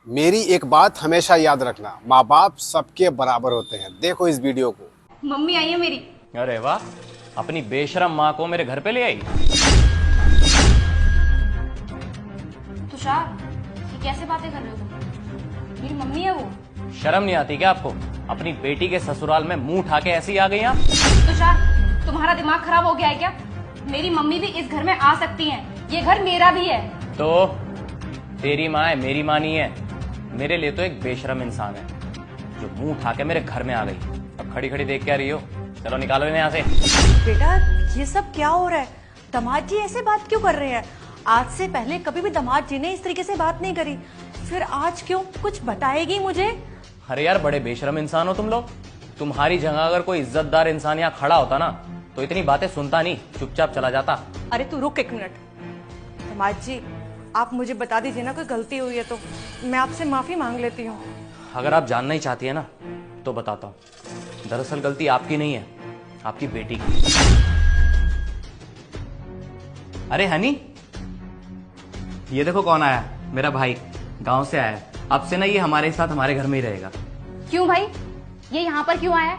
मेरी एक बात हमेशा याद रखना, माँ बाप सबके बराबर होते हैं। देखो इस वीडियो को। मम्मी आई है मेरी। अरे वाह, अपनी बेशरम माँ को मेरे घर पे ले आई। तुषार, ये कैसे बातें कर रहे हो तुम? मेरी मम्मी है वो। शर्म नहीं आती क्या आपको? अपनी बेटी के ससुराल में मुंह उठा के ऐसे ही आ गई आप? तुषार, तुम्हारा दिमाग खराब हो गया है क्या? मेरी मम्मी भी इस घर में आ सकती हैं। ये घर मेरा भी है। तो तेरी माँ है, मेरी माँ नहीं है। मेरे लिए तो एक बेशरम इंसान है जो मुंह उठा के मेरे घर में आ गई। अब खड़ी खड़ी देख क्या रही हो? चलो निकालो इन्हें यहाँ से। बेटा, ये सब क्या हो रहा है? दामाद जी ऐसे बात क्यों कर रहे हैं? आज से पहले कभी भी दामाद जी ने इस तरीके से बात नहीं करी, फिर आज क्यों? कुछ बताएगी मुझे? अरे यार, बड़े बेशरम इंसान हो तुम लोग। तुम्हारी जगह अगर कोई इज्जतदार इंसान यहाँ खड़ा होता ना तो इतनी बातें सुनता नहीं, चुपचाप चला जाता। अरे तू रुक एक मिनट। दामाद जी, आप मुझे बता दीजिए ना, कोई गलती हुई है तो मैं आपसे माफी मांग लेती हूँ। अगर आप जानना ही चाहती है ना तो बताता हूँ। दरअसल गलती आपकी नहीं है, आपकी बेटी की। अरे हनी, ये देखो कौन आया। मेरा भाई गांव से आया है। अब से ना ये हमारे साथ हमारे घर में ही रहेगा। क्यों भाई? ये यहाँ पर क्यों आया है?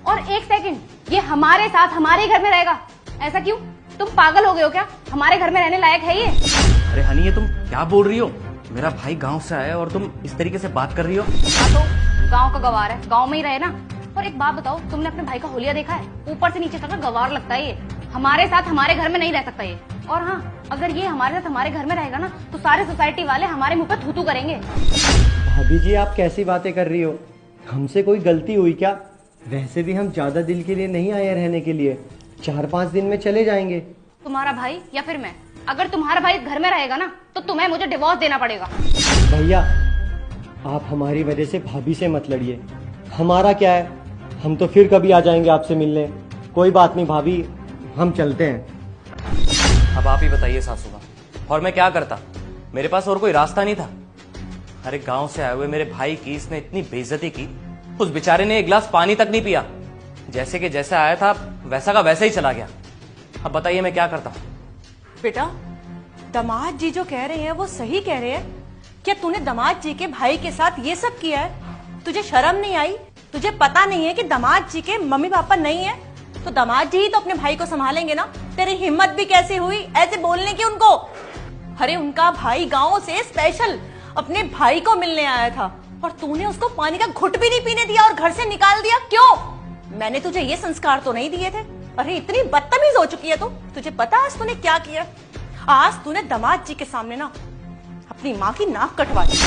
और एक सेकंड, ये हमारे साथ हमारे घर में रहेगा? ऐसा क्यों? तुम पागल हो गए हो क्या? हमारे घर में रहने लायक है ये? अरे हनी, ये तुम क्या बोल रही हो? मेरा भाई गांव से आया है और तुम इस तरीके से बात कर रही हो? हाँ तो गांव का गवार है, गांव में ही रहे ना। और एक बात बताओ, तुमने अपने भाई का होलिया देखा है? ऊपर से नीचे तक का गवार लगता है ये। हमारे साथ हमारे घर में नहीं रह सकता ये। और हाँ, अगर ये हमारे साथ हमारे घर में रहेगा ना तो सारे सोसाइटी वाले हमारे मुंह पे थूथू करेंगे। भाभी जी, आप कैसी बातें कर रही हो? हमसे कोई गलती हुई क्या? वैसे भी हम ज्यादा दिन के लिए नहीं आए रहने के लिए, 4-5 दिन में चले जाएंगे। तुम्हारा भाई या फिर मैं? अगर तुम्हारा भाई घर में रहेगा ना तो तुम्हें मुझे डिवोर्स देना पड़ेगा। भैया, आप हमारी वजह से भाभी से मत लड़िए। हमारा क्या है, हम तो फिर कभी आ जाएंगे आपसे मिलने। कोई बात नहीं भाभी, हम चलते हैं। अब आप ही बताइए सासू माँ, और मैं क्या करता? मेरे पास और कोई रास्ता नहीं था। अरे गांव से आए हुए मेरे भाई की इसने इतनी बेइज्जती की, उस बेचारे ने एक गिलास पानी तक नहीं पिया। जैसे कि जैसे आया था वैसा का वैसा ही चला गया। अब बताइए मैं क्या करता? बेटा, दामाद जी जो कह रहे हैं वो सही कह रहे हैं। क्या तूने दामाद जी के भाई के साथ ये सब किया है? तुझे शर्म नहीं आई? तुझे पता नहीं है कि दामाद जी के मम्मी पापा नहीं है? तो दामाद जी ही तो अपने भाई को संभालेंगे ना। तेरी हिम्मत भी कैसे हुई ऐसे बोलने की उनको? अरे उनका भाई गांव से स्पेशल अपने भाई को मिलने आया था और तूने उसको पानी का घुट भी नहीं पीने दिया और घर से निकाल दिया। क्यों? मैंने तुझे ये संस्कार तो नहीं दिए थे? अरे इतनी बदतमीज हो चुकी है तू। तुझे पता आज तूने क्या किया? आज तूने दामाद जी के सामने ना अपनी माँ की नाक कटवा दी।